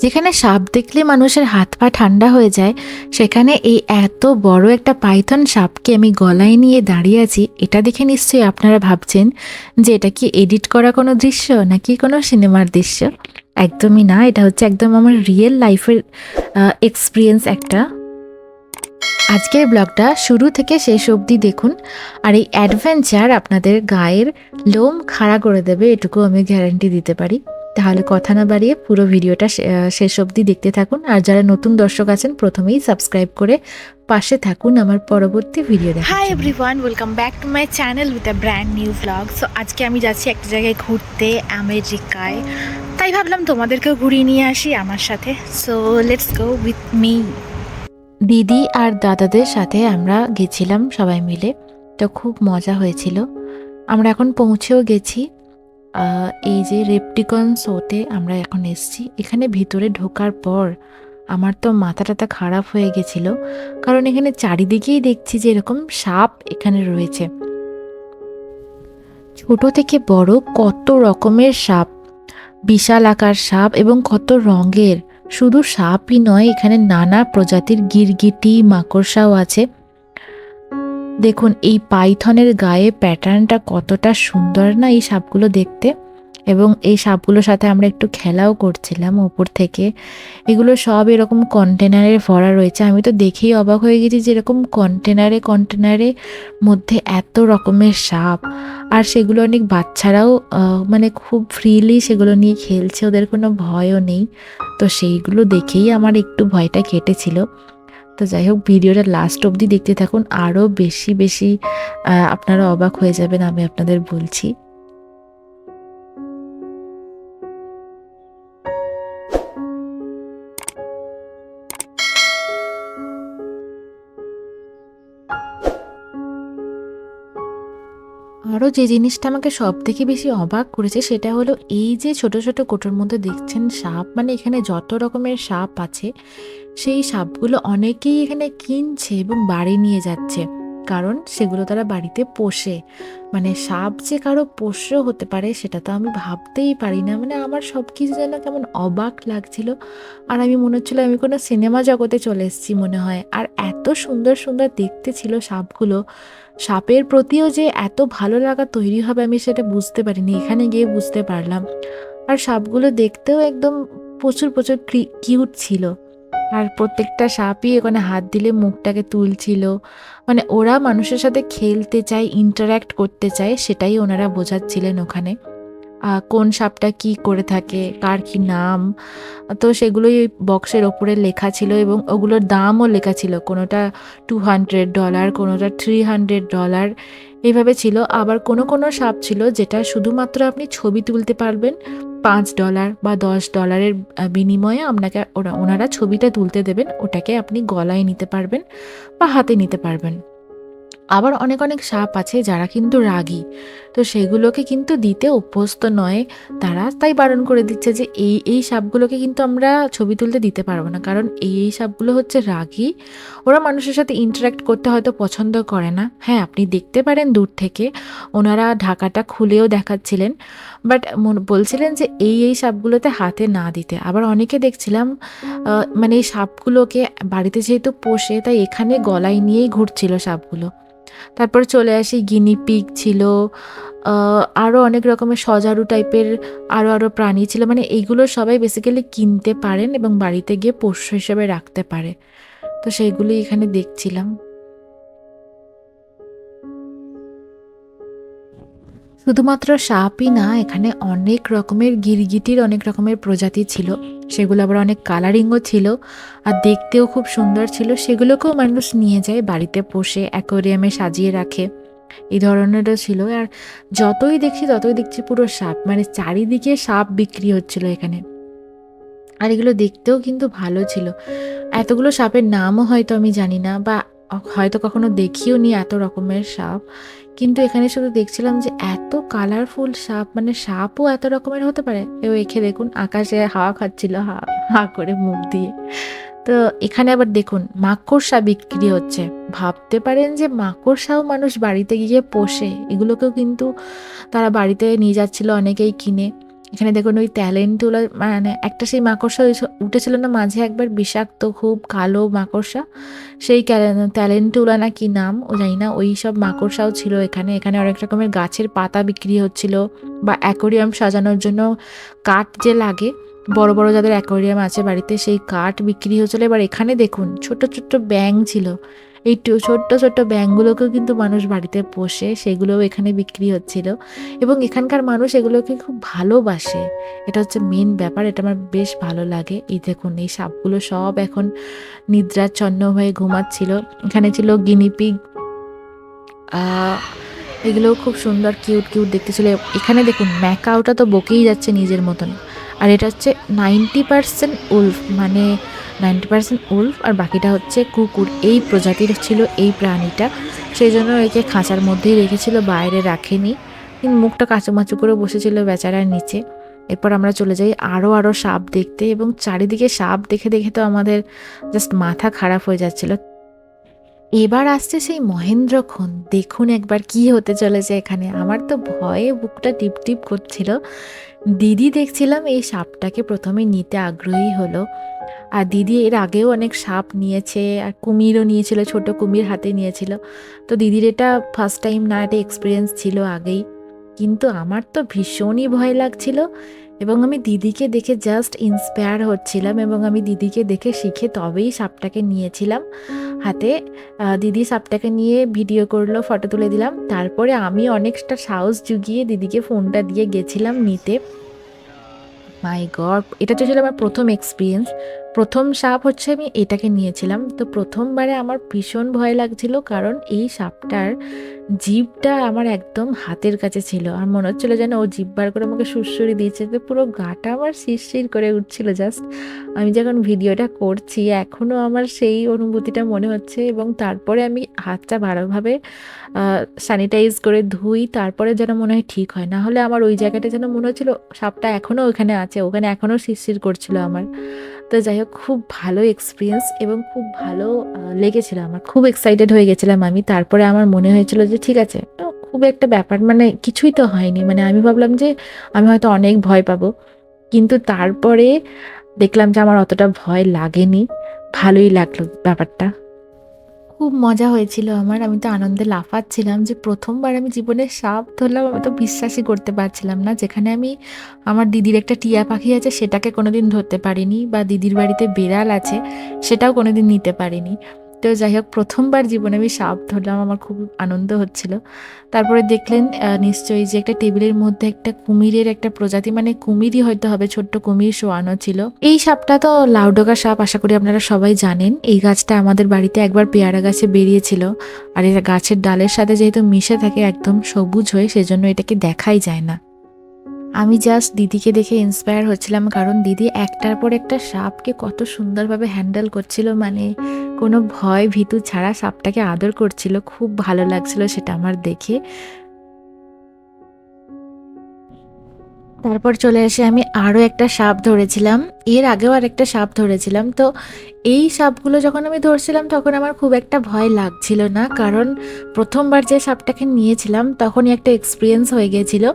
যেখানে সাপ দেখলে মানুষের হাত পা ঠান্ডা হয়ে যায়, সেখানে এই এত বড় একটা পাইথন সাপকে আমি গলায় নিয়ে দাঁড়িয়ে আছি, এটা দেখে নিশ্চয়ই আপনারা ভাবছেন যে এটা কি এডিট করা কোনো দৃশ্য নাকি কোনো সিনেমার দৃশ্য। একদমই না, এটা হচ্ছে একদম আমার রিয়েল লাইফের এক্সপিরিয়েন্স একটা। আজকের ব্লগটা শুরু থেকে শেষ অবধি দেখুন, আর এই অ্যাডভেঞ্চার আপনাদের গায়ের লোম খাড়া করে দেবে, এটুকু আমি গ্যারান্টি দিতে পারি। তাহলে কথা না বাড়িয়ে পুরো ভিডিওটা শেষ অবধি দেখতে থাকুন। আর যারা নতুন দর্শক আছেন প্রথমেই সাবস্ক্রাইব করে পাশে থাকুন আমার পরবর্তী ভিডিও দেখার জন্য। Hi everyone, welcome back to my channel with a brand new vlog. So আজকে আমি যাচ্ছি একটা জায়গায় ঘুরতে, আমেরিকায়। তাই ভাবলাম তোমাদেরকেও ঘুরিয়ে নিয়ে আসি আমার সাথে। So let's go with me. দিদি আর দাদাদের সাথে আমরা গেছিলাম সবাই মিলে, তো খুব মজা হয়েছিল। আমরা এখন পৌঁছেও গেছি। এই যে রেপটিকন শোতে আমরা এখন এসছি। এখানে ভিতরে ঢোকার পর আমার তো মাথা টাথা খারাপ হয়ে গেছিল, কারণ এখানে চারিদিকেই দেখছি যে এরকম সাপ এখানে রয়েছে, ছোট থেকে বড় কত রকমের সাপ, বিশাল আকার সাপ এবং কত রঙের। শুধু সাপই নয়, এখানে নানা প্রজাতির গিরগিটি মাকড়সাও আছে। দেখুন এই পাইথনের গায়ে প্যাটার্নটা কতটা সুন্দর না এই সাপগুলো দেখতে। এবং এই সাপগুলোর সাথে আমরা একটু খেলাও করছিলাম ওপর থেকে। এগুলো সব এরকম কন্টেনারে ভরা রয়েছে। আমি তো দেখেই অবাক হয়ে গেছি যে এরকম কন্টেনারে কন্টেনারে মধ্যে এত রকমের সাপ। আর সেগুলো অনেক বাচ্চারাও মানে খুব ফ্রিলি সেগুলো নিয়ে খেলছে, ওদের কোনো ভয়ও নেই। তো সেইগুলো দেখেই আমার একটু ভয়টা কেটেছিল। তো যাই হোক, ভিডিওটা লাস্ট অবধি দেখতে থাকুন, আরও বেশি বেশি আপনারা অবাক হয়ে যাবেন আমি আপনাদের বলছি। আরও যে জিনিসটা আমাকে সব থেকে বেশি অবাক করেছে সেটা হলো এই যে ছোট ছোট কোটোর মধ্যে দেখছেন সাপ, মানে এখানে যত রকমের সাপ আছে সেই সাপগুলো অনেকেই এখানে কিনছে এবং বাড়ি নিয়ে যাচ্ছে, কারণ সেগুলো তারা বাড়িতে পোষে। মানে সাপ যে কারো পোষ্য হতে পারে সেটা তো আমি ভাবতেই পারি না। মানে আমার সব কিছু যেন কেমন অবাক লাগছিল, আর আমি মনে হচ্ছিল আমি কোনো সিনেমা জগতে চলে এসেছি মনে হয়। আর এত সুন্দর সুন্দর দেখতে ছিল সাপগুলো, সাপের প্রতিও যে এত ভালো লাগা তৈরি হবে আমি সেটা বুঝতে পারিনি, এখানে গিয়ে বুঝতে পারলাম। আর সাপগুলো দেখতেও একদম প্রচুর প্রচুর কিউট ছিল। আর প্রত্যেকটা সাপই ওখানে হাত দিলে মুখটাকে তুলছিল, মানে ওরা মানুষের সাথে খেলতে চায়, ইন্টারঅ্যাক্ট করতে চায়, সেটাই ওনারা বোঝাচ্ছিলেন ওখানে। কোন সাপটা কি করে থাকে, কার কি নাম, তো সেগুলোই ওই বক্সের ওপরে লেখা ছিল এবং ওগুলোর দামও লেখা ছিল। কোনোটা $200, কোনোটা $300 এইভাবে ছিল। আবার কোনো কোনো সাপ ছিল যেটা শুধুমাত্র আপনি ছবি তুলতে পারবেন, $5 বা $10 বিনিময়ে আপনাকে ওনারা ছবিটা তুলতে দেবেন, ওটাকে আপনি গলায় নিতে পারবেন বা হাতে নিতে পারবেন। আবার অনেক অনেক সাপ আছে যারা কিন্তু রাগী, তো সেগুলোকে কিন্তু দিতে অভ্যস্ত নয় তারা, তাই বারণ করে দিচ্ছে যে এই এই সাপগুলোকে কিন্তু আমরা ছবি তুলতে দিতে পারবো না, কারণ এই এই সাপগুলো হচ্ছে রাগী, ওরা মানুষের সাথে ইন্টারাক্ট করতে হয়তো পছন্দ করে না। হ্যাঁ, আপনি দেখতে পারেন দূর থেকে ওনারা ঢাকাটা খুলেও দেখাচ্ছিলেন, বাট বলছিলেন যে এই এই সাপগুলোতে হাতে না দিতে। আবার অনেকে দেখছিলাম মানে এই সাপগুলোকে বাড়িতে যেহেতু পোষে তাই এখানে গলায় নিয়েই ঘুরছিল সাপগুলো। তারপরে চলে আসি, গিনিপিগ ছিল, আরও অনেক রকমের সজারু টাইপের আরও আরও প্রাণী ছিল। মানে এইগুলো সবাই বেসিক্যালি কিনতে পারেন এবং বাড়িতে গিয়ে পোষ্য হিসেবে রাখতে পারে, তো সেইগুলি এখানে দেখছিলাম। শুধুমাত্র সাপই না, এখানে অনেক রকমের গিরগিটির অনেক রকমের প্রজাতি ছিল, সেগুলো আবার অনেক কালারিংও ছিল আর দেখতেও খুব সুন্দর ছিল। সেগুলোকেও মানুষ নিয়ে যায় বাড়িতে পোষে, অ্যাকোয়ারিয়ামে সাজিয়ে রাখে, এই ধরনেরও ছিল। আর যতই দেখছি ততই দেখছি পুরো সাপ, মানে চারিদিকে সাপ বিক্রি হচ্ছিল এখানে। আর এগুলো দেখতেও কিন্তু ভালো ছিল। এতগুলো সাপের নামও হয়তো আমি জানি না, বা হয়তো কখনো দেখিও নি এত রকমের সাপ, কিন্তু এখানে শুধু দেখছিলাম যে এত কালারফুল সাপ, মানে সাপও এত রকমের হতে পারে। এও এখে দেখুন আকাশে হাওয়া খাচ্ছিল হা হা করে মুখ দিয়ে। তো এখানে আবার দেখুন মাকড়সা বিক্রি হচ্ছে। ভাবতে পারেন যে মাকড়সাও মানুষ বাড়িতে গিয়ে পোষে, এগুলোকেও কিন্তু তারা বাড়িতে নিয়ে যাচ্ছিল অনেকেই কিনে। এখানে দেখুন ওই ট্যালেন্টুলা, মানে একটা সেই মাকড়সা উঠেছিল না মাঝে একবার, বিষাক্ত খুব কালো মাকড়সা, সেই ট্যালেন্টুলা না কি নাম ও জানি না, ওই সব মাকড়সাও ছিল এখানে। এখানে অনেক রকমের গাছের পাতা বিক্রি হচ্ছিল, বা অ্যাকোরিয়াম সাজানোর জন্য কাঠ যে লাগে, বড় বড় যাদের অ্যাকোরিয়াম আছে বাড়িতে, সেই কাঠ বিক্রি হচ্ছিল। এবার এখানে দেখুন ছোট ছোট্ট ব্যাঙ ছিল, এই ছোট্ট ছোট্ট ব্যাঙগুলোকেও কিন্তু মানুষ বাড়িতে পোষে, সেগুলোও এখানে বিক্রি হচ্ছিল। এবং এখানকার মানুষ এগুলোকে খুব ভালোবাসে, এটা হচ্ছে মেন ব্যাপার, এটা আমার বেশ ভালো লাগে। এই দেখুন এই সাপগুলো সব এখন নিদ্রাচ্ছন্ন হয়ে ঘুমাচ্ছিল। এখানে ছিল গিনিপিগ, এগুলোও খুব সুন্দর কিউট কিউট দেখতে ছিল। এখানে দেখুন ম্যাকাওটা তো বকেই যাচ্ছে নিজের মতন, আর এটা হচ্ছে 90% উলফ, মানে 90% উলফ আর বাকিটা হচ্ছে কুকুর। এই প্রজাতির ছিল এই প্রাণীটা, সেই জন্য একে খাঁচার মধ্যেই রেখেছিল, বাইরে রাখেনি। কিন্তু মুখটা কাচুমাচু করে বসেছিল বেচারার নিচে। এরপর আমরা চলে যাই আরও আরও সাপ দেখতে, এবং চারিদিকে সাপ দেখে দেখে তো আমাদের জাস্ট মাথা খারাপ হয়ে যাচ্ছিল। এবার আসছে সেই মহেন্দ্রক্ষণ, দেখুন একবার কি হতে চলেছে এখানে। আমার তো ভয়ে বুকটা টিপ টিপ করছিল। দিদি দেখছিলাম এই সাপটাকে প্রথমে নিতে আগ্রহী হলো, আর দিদি এর আগেও অনেক সাপ নিয়েছে, আর কুমিরও নিয়েছিল, ছোট কুমির হাতে নিয়েছিল। তো দিদির এটা ফার্স্ট টাইম না, এটা এক্সপিরিয়েন্স ছিল আগেই, কিন্তু আমার তো ভীষণই ভয় লাগছিল। এবং আমি দিদিকে দেখে জাস্ট ইন্সপায়ার হচ্ছিলাম, এবং আমি দিদিকে দেখে শিখে তবেই সাপটাকে নিয়েছিলাম হাতে। দিদি সাপটাকে নিয়ে ভিডিও করলো, ফটো তুলে দিলাম, তারপরে আমি অনেকটা সাহস জুগিয়ে দিদিকে ফোনটা দিয়ে গেছিলাম নিতে। মাই গড, এটা তো ছিল আমার প্রথম এক্সপিরিয়েন্স, প্রথম সাপ হচ্ছে আমি এটাকে নিয়েছিলাম। তো প্রথমবারে আমার ভীষণ ভয় লাগছিল, কারণ এই সাপটার জিভটা আমার একদম হাতের কাছে ছিল, আর মনে হচ্ছিল যেন ও জিভ বার করে আমাকে সুড়সুড়ি দিয়েছে। তো পুরো গাটা আমার শিরশির করে উঠছিল জাস্ট। আমি যখন ভিডিওটা করছি এখনও আমার সেই অনুভূতিটা মনে হচ্ছে, এবং তারপরে আমি হাতটা ভালোভাবে স্যানিটাইজ করে ধুই, তারপরে যেন মনে হয় ঠিক হয়। না হলে আমার ওই জায়গাটা যেন মনে হচ্ছিল সাপটা এখনও ওখানে আছে, ওখানে এখনও শিরশির করছিল আমার। তো যাই হোক, খুব ভালো এক্সপিরিয়েন্স এবং খুব ভালো লেগেছিল আমার, খুব এক্সাইটেড হয়ে গেছিলাম আমি। তারপরে আমার মনে হয়েছিল যে ঠিক আছে, খুব একটা ব্যাপার, মানে কিছুই তো হয়নি, মানে আমি ভাবলাম যে আমি হয়তো অনেক ভয় পাবো, কিন্তু তারপরে দেখলাম যে আমার অতটা ভয় লাগেনি, ভালোই লাগলো ব্যাপারটা। খুব মজা হয়েছিল আমার, আমি তো আনন্দে লাফাচ্ছিলাম যে প্রথমবার আমি জীবনে সাপ ধরলাম। আমি তো বিশ্বাসই করতে পারছিলাম না, যেখানে আমি আমার দিদির একটা টিয়া পাখি আছে সেটাকে কোনোদিন ধরতে পারিনি, বা দিদির বাড়িতে বেড়াল আছে সেটাও কোনোদিন নিতে পারিনি। তো যাই হোক, প্রথমবার জীবনে আমি সাপ ধরলাম, আমার খুব আনন্দ হচ্ছিল। তারপরে দেখলেন নিশ্চয়ই যে একটা টেবিলের মধ্যে একটা কুমিরের একটা প্রজাতি, মানে কুমিরই হয়তো হবে, ছোট্ট কুমির শোয়ানো ছিল। এই সাপটা তো লাউডোগা সাপ, আশা করি আপনারা সবাই জানেন। এই গাছটা আমাদের বাড়িতে একবার পেয়ারা গাছে বেরিয়েছিল, আর এটা গাছের ডালের সাথে যেহেতু মিশে থাকে একদম সবুজ হয়ে, সেজন্য এটাকে দেখাই যায় না। আমি জাস্ট দিদিকে দেখে ইন্সপায়ার হচ্ছিলাম, কারণ দিদি একটার পর একটা সাপকে কত সুন্দরভাবে হ্যান্ডেল করছিল, মানে কোনো ভয় ভীতু ছাড়া সাপটাকে আদর করছিল। খুব ভালো লাগছিল সেটা আমার দেখে। তারপর চলে এসে আমি আরও একটা সাপ ধরেছিলাম, এর আগেও আর একটা সাপ ধরেছিলাম। তো এই সাপগুলো যখন আমি ধরছিলাম তখন আমার খুব একটা ভয় লাগছিল না, কারণ প্রথমবার যে সাপটাকে নিয়েছিলাম তখনই একটা এক্সপিরিয়েন্স হয়ে গিয়েছিল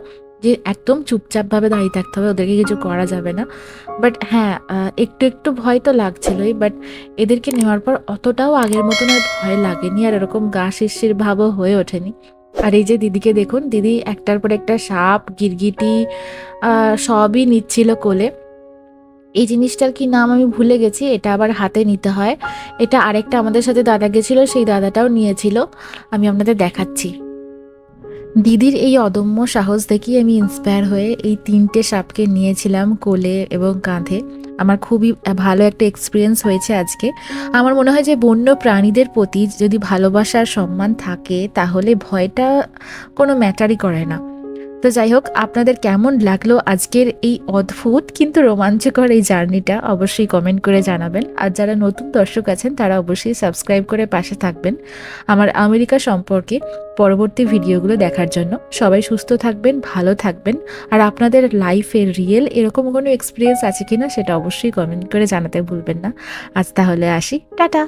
যে একদম চুপচাপভাবে দাঁড়িয়ে থাকতে হবে, ওদেরকে কিছু করা যাবে না। বাট হ্যাঁ, একটু একটু ভয় তো লাগছিলই, বাট এদেরকে নেওয়ার পর অতটাও আগের মতন আর ভয় লাগেনি, আর এরকম গা শিরশির ভাবও হয়ে ওঠেনি। আর এই যে দিদিকে দেখুন, দিদি একটার পর একটা সাপ, গিরগিটি সবই নিচ্ছিল কোলে। এই জিনিসটার কি নাম আমি ভুলে গেছি, এটা আবার হাতে নিতে হয়। এটা আরেকটা আমাদের সাথে দাদা গেছিল, সেই দাদাটাও নিয়েছিল, আমি আপনাদের দেখাচ্ছি। দিদির এই অদম্য সাহস দেখেই আমি ইন্সপায়ার হয়ে এই 3টে সাপকে নিয়েছিলাম কোলে এবং কাঁধে। আমার খুবই ভালো একটা এক্সপিরিয়েন্স হয়েছে আজকে। আমার মনে হয় যে বন্য প্রাণীদের প্রতি যদি ভালোবাসা আর সম্মান থাকে তাহলে ভয়টা কোনো ম্যাটারই করে না। তো যাই হোক, আপনাদের কেমন লাগলো আজকের এই অদ্ভুত কিন্তু রোমাঞ্চকর এই জার্নিটা অবশ্যই কমেন্ট করে জানাবেন। আর যারা নতুন দর্শক আছেন তারা অবশ্যই সাবস্ক্রাইব করে পাশে থাকবেন আমার আমেরিকা সম্পর্কে পরবর্তী ভিডিওগুলো দেখার জন্য। সবাই সুস্থ থাকবেন, ভালো থাকবেন, আর আপনাদের লাইফের রিয়েল এরকম কোনো এক্সপিরিয়েন্স আছে কিনা সেটা অবশ্যই কমেন্ট করে জানাতে ভুলবেন না। আজ তাহলে আসি, টাটা।